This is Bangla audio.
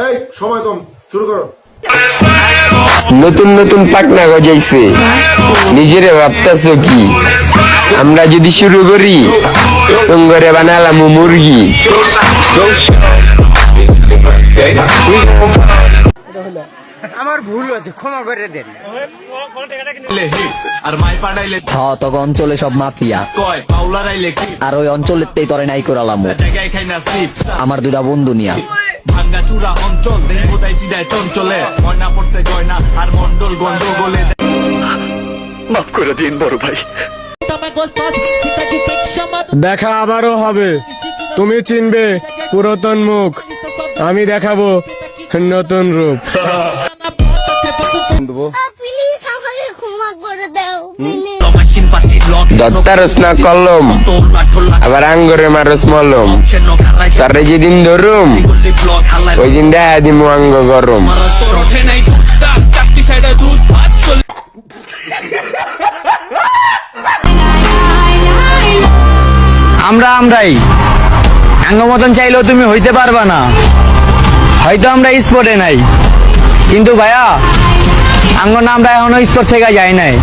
এই সময় কম, শুরু করো। নতুন নতুন পাকনা গজাইছে, নিজেরে ভাবতেছ কি? আমরা যদি শুরু করি করে বানালাম মুরগি। আমার ভুল হয়েছে, ক্ষমা করে দেন। হ্যাঁ, তখন অঞ্চলে সব মাফিয়া আর ওই অঞ্চলের তরে নাই করালাম আমার দুটা বন্ধু নিয়া। ভাঙ্গাচুরা অঞ্চল দেবতাই চিদায় চঞ্চলে ময়না পড়ছে গয়না আর মন্ডল গন্ডগোলে। মাফ করে দিন বড় ভাই। দেখা আবারও হবে, তুমি চিনবে পুরাতন মুখ, আমি দেখাবো নতুন রূপ। প্লিজ আমাকে ক্ষমা করে দাও, প্লিজ। দত্তারস না কলম, আবার আঙ্গুরে মারস মলম। তারে যেদিন ধরুম ওই দিন দেখা দিমু আঙ্গ গরম। আমরাই আঙ্গ মতন চাইলেও তুমি হইতে পারবা না। হয়তো আমরা স্পটে নাই, কিন্তু ভাইয়া আঙ্গ না আমরা এখনো স্পট থেকে যাই নাই।